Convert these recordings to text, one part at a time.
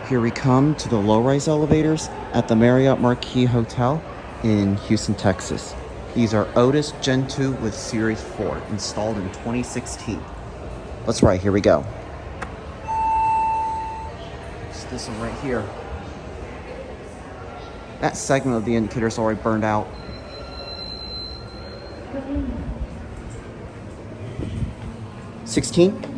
Here we come to the low-rise elevators at the Marriott Marquis Hotel in Houston, Texas. These are Otis Gen2 with Series 4, installed in 2016. That's right, here we go. It's this one right here. That segment of the indicator is already burned out. $16?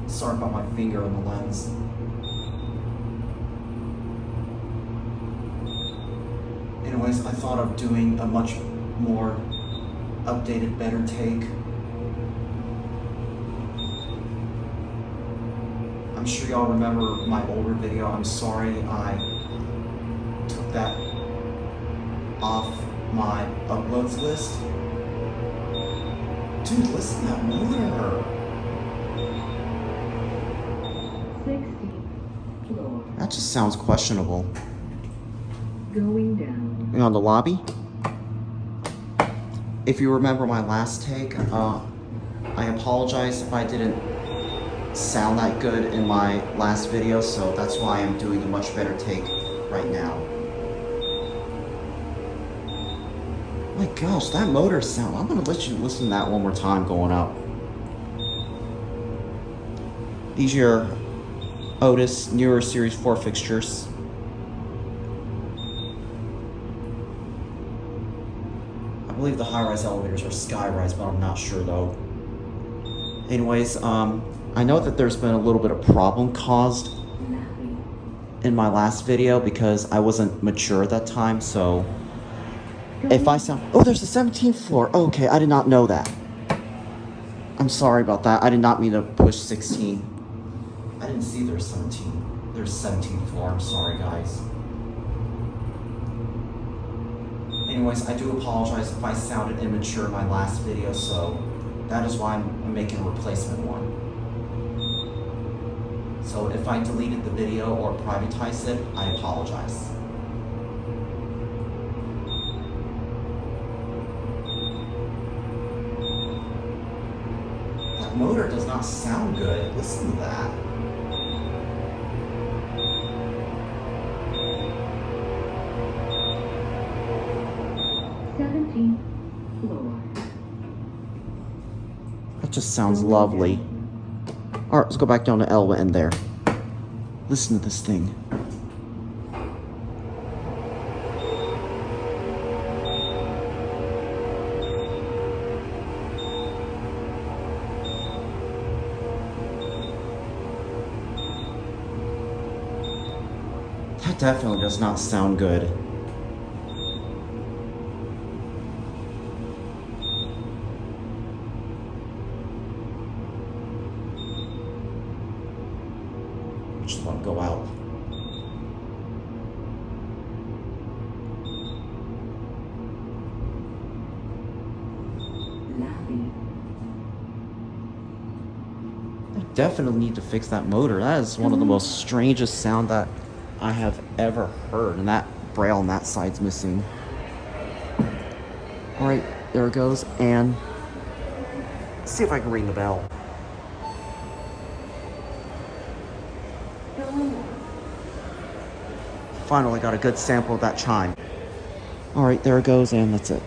Sorry about my finger on the lens. Anyways, I thought of doing a much more updated, better take. I'm sure y'all remember my older video. I'm sorry I took that off my uploads list. Dude, listen to that motor. 60 floor. That just sounds questionable. Going down. You on the lobby? If you remember my last take, I apologize if I didn't sound that good in my last video, so that's why I'm doing a much better take right now. My gosh, that motor sound. I'm gonna let you listen to that one more time going up. These are your Otis newer Series 4 fixtures. I believe the high-rise elevators are sky-rise, but I'm not sure though. Anyways, I know that there's been a little bit of problem caused in my last video because I wasn't mature at that time, so if I sound... Oh, there's the 17th floor. Oh, okay, I did not know that. I'm sorry about that. I did not mean to push 16. I didn't see there's 17. There's 17th floor. I'm sorry, guys. Anyways, I do apologize if I sounded immature in my last video, so that is why I'm making a replacement one. So if I deleted the video or privatized it, I apologize. That motor does not sound good. Listen to that. Floor. That just sounds lovely. Alright, let's go back down to Elva and there. Listen to this thing. That definitely does not sound good. Just want to go out. Lobby. I definitely need to fix that motor. That is one of the most strangest sound that I have ever heard, and that braille on that side's missing. All right, there it goes, and let's see if I can ring the bell. Finally got a good sample of that chime. All right, there it goes, and that's it.